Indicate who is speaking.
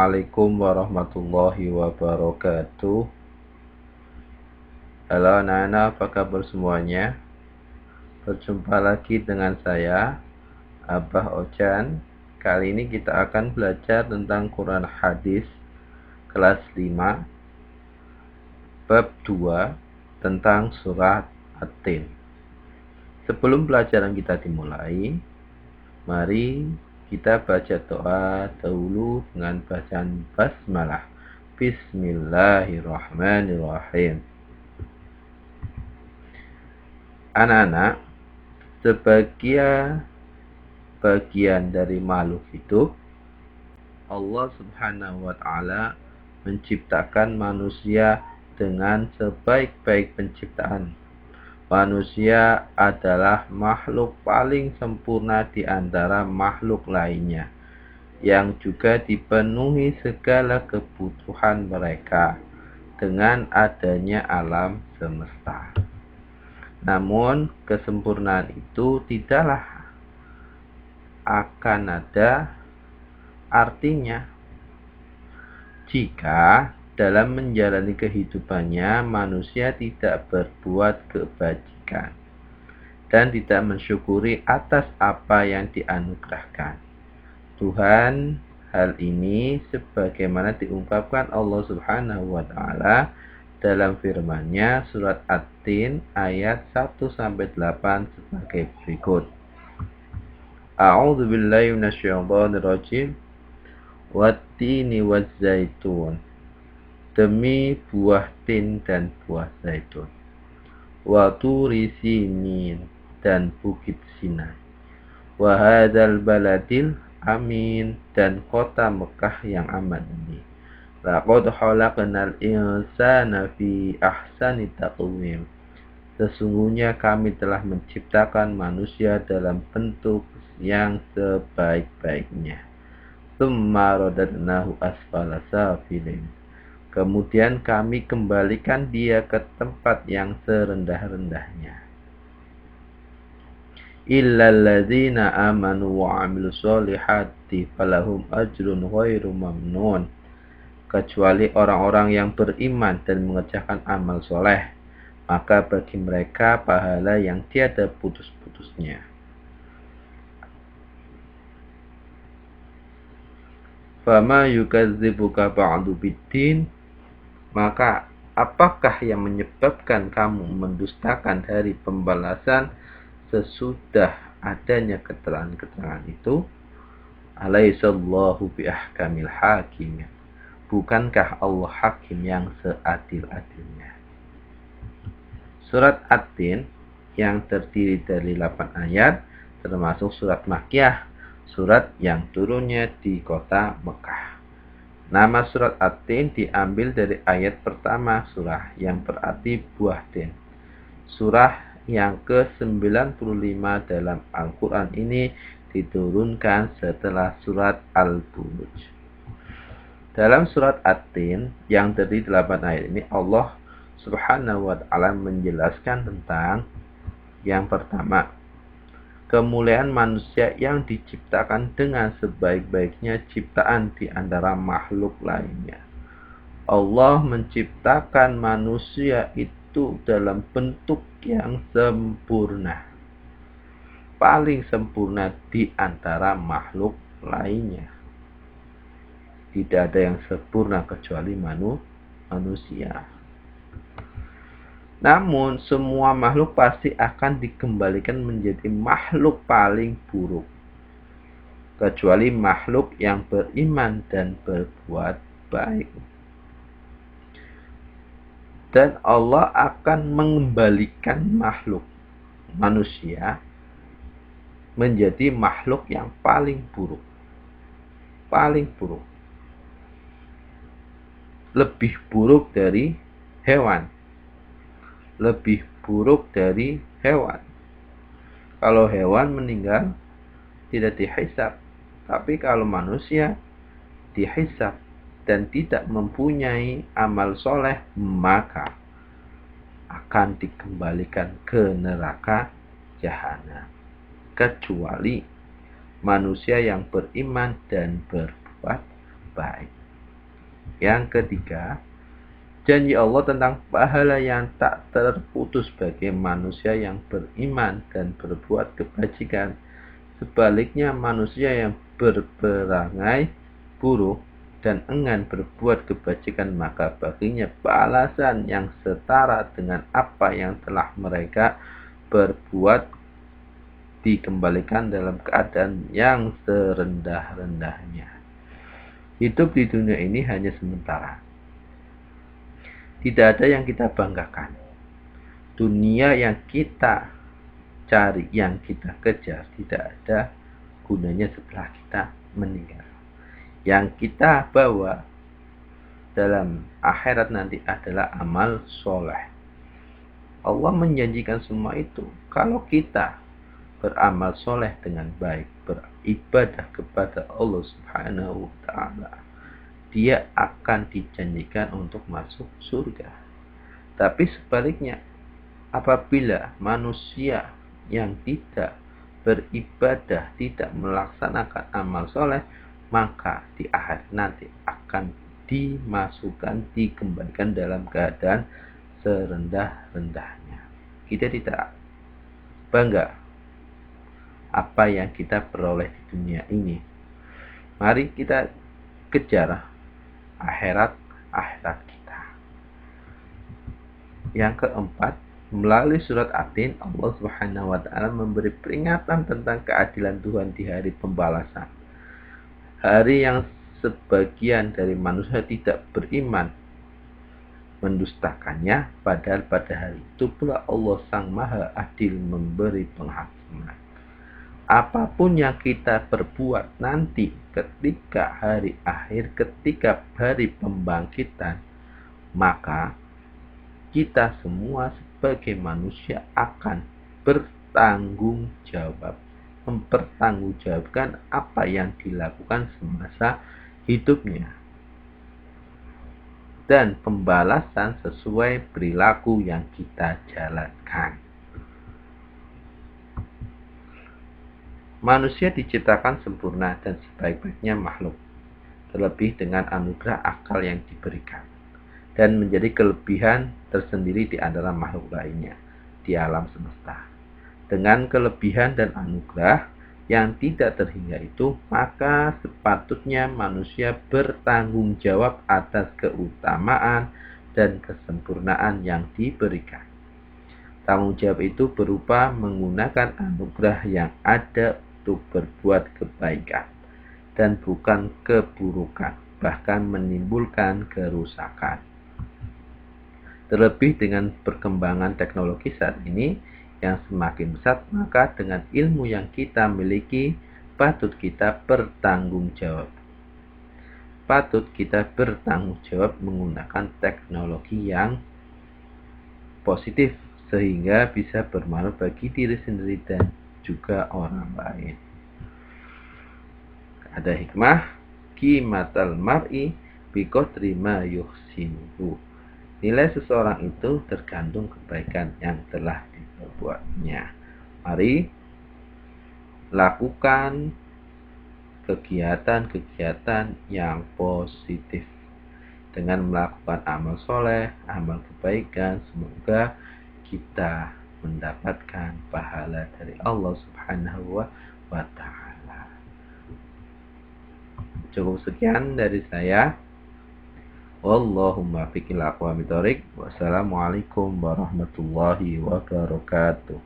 Speaker 1: Assalamualaikum warahmatullahi wabarakatuh. Halo anak-anak, apa kabar semuanya? Berjumpa lagi dengan saya, Abah Ojan. Kali ini kita akan belajar tentang Quran Hadis kelas 5, bab 2, tentang surat At-Tin. Sebelum pelajaran kita dimulai, mari kita baca doa dahulu dengan bacaan basmalah. Bismillahirrahmanirrahim. Anak-anak, sebagai bagian dari makhluk hidup, Allah Subhanahu wa Ta'ala menciptakan manusia dengan sebaik-baik penciptaan. Manusia adalah makhluk paling sempurna di antara makhluk lainnya, yang juga dipenuhi segala kebutuhan mereka dengan adanya alam semesta. Namun, kesempurnaan itu tidaklah akan ada artinya jika dalam menjalani kehidupannya manusia tidak berbuat kebajikan dan tidak mensyukuri atas apa yang dianugerahkan Tuhan. Hal ini sebagaimana diungkapkan Allah Subhanahu wa Ta'ala dalam firman-Nya surat At-Tin ayat 1-8 sebagai berikut. A'udzu billahi minasyaitonir rajim. Wat-tini waz-zaitun, demi buah tin dan buah zaitun. Wa turi sinin, dan bukit Sinai. Wa hadzal baladil amin, dan kota Mekah yang aman ini. Laqad khalaqnal insana fi ahsani taqwim. Sesungguhnya kami telah menciptakan manusia dalam bentuk yang sebaik-baiknya. Tsumma radadnahu asfala safilin. Kemudian kami kembalikan dia ke tempat yang serendah-rendahnya. Illal ladzina amanu wa 'amilus sholihati falahum ajrun ghairu mamnun. Kecuali orang-orang yang beriman dan mengerjakan amal soleh, maka bagi mereka pahala yang tiada putus-putusnya. Fama yukadzibuka ba'du biddin, maka apakah yang menyebabkan kamu mendustakan hari pembalasan sesudah adanya keterangan-keterangan itu? Alaihissallahu biahkamil hakim. Bukankah Allah hakim yang seadil-adilnya? Surat At-Tin yang terdiri dari 8 ayat termasuk surat Makkiyah, surat yang turunnya di kota Mekah. Nama surat At-Tin diambil dari ayat pertama surah yang berarti buah tin. Surah yang ke-95 dalam Al-Quran ini diturunkan setelah surat Al-Buruj. Dalam surat At-Tin yang terdiri 8 ayat ini, Allah Subhanahu wa Ta'ala menjelaskan tentang yang pertama, kemuliaan manusia yang diciptakan dengan sebaik-baiknya ciptaan di antara makhluk lainnya. Allah menciptakan manusia itu dalam bentuk yang sempurna, paling sempurna di antara makhluk lainnya. Tidak ada yang sempurna kecuali manusia. Namun semua makhluk pasti akan dikembalikan menjadi makhluk paling buruk, kecuali makhluk yang beriman dan berbuat baik. Dan Allah akan mengembalikan makhluk manusia menjadi makhluk yang paling buruk. Paling buruk. Lebih buruk dari hewan. Lebih buruk dari hewan. Kalau hewan meninggal tidak dihisab, tapi kalau manusia dihisab dan tidak mempunyai amal soleh, maka akan dikembalikan ke neraka jahanam, kecuali manusia yang beriman dan berbuat baik. Yang ketiga, janji Allah tentang pahala yang tak terputus bagi manusia yang beriman dan berbuat kebajikan. Sebaliknya, manusia yang berperangai buruk dan enggan berbuat kebajikan, maka baginya balasan yang setara dengan apa yang telah mereka berbuat, dikembalikan dalam keadaan yang serendah-rendahnya. Hidup di dunia ini hanya sementara. Tidak ada yang kita banggakan. Dunia yang kita cari, yang kita kejar, tidak ada gunanya setelah kita meninggal. Yang kita bawa dalam akhirat nanti adalah amal soleh. Allah menjanjikan semua itu. Kalau kita beramal soleh dengan baik, beribadah kepada Allah Subhanahu wa Ta'ala, dia akan dijanjikan untuk masuk surga. Tapi sebaliknya, apabila manusia yang tidak beribadah, tidak melaksanakan amal soleh, maka di akhir nanti akan dikembalikan dalam keadaan serendah-rendahnya. Kita tidak bangga apa yang kita peroleh di dunia ini. Mari kita kejar akhirat kita. Yang keempat, melalui surat At-Tin, Allah Subhanahu wa Ta'ala memberi peringatan tentang keadilan Tuhan di hari pembalasan. Hari yang sebagian dari manusia tidak beriman, mendustakannya, padahal pada hari itu pula Allah Sang Maha Adil memberi penghakiman. Apapun yang kita perbuat nanti ketika hari akhir, ketika hari pembangkitan, maka kita semua sebagai manusia akan bertanggung jawab, mempertanggungjawabkan apa yang dilakukan semasa hidupnya, dan pembalasan sesuai perilaku yang kita jalankan. Manusia diciptakan sempurna dan sebaik-baiknya makhluk, terlebih dengan anugerah akal yang diberikan, dan menjadi kelebihan tersendiri di antara makhluk lainnya di alam semesta. Dengan kelebihan dan anugerah yang tidak terhingga itu, maka sepatutnya manusia bertanggung jawab atas keutamaan dan kesempurnaan yang diberikan. Tanggung jawab itu berupa menggunakan anugerah yang ada untuk berbuat kebaikan dan bukan keburukan, bahkan menimbulkan kerusakan. Terlebih dengan perkembangan teknologi saat ini yang semakin besar, maka dengan ilmu yang kita miliki patut kita bertanggung jawab. Patut kita bertanggung jawab menggunakan teknologi yang positif sehingga bisa bermanfaat bagi diri sendiri dan juga orang lain. Ada hikmah, qimatal mar'i biqadri ma yuhsinuhu. Nilai seseorang itu tergantung kebaikan yang telah diperbuatnya. Mari lakukan kegiatan-kegiatan yang positif dengan melakukan amal soleh, amal kebaikan. Semoga kita mendapatkan pahala dari Allah Subhanahu wa Ta'ala. Cukup sekian dari saya. Wallahumma fiqil aqwamit thoriq. Wassalamualaikum warahmatullahi wabarakatuh.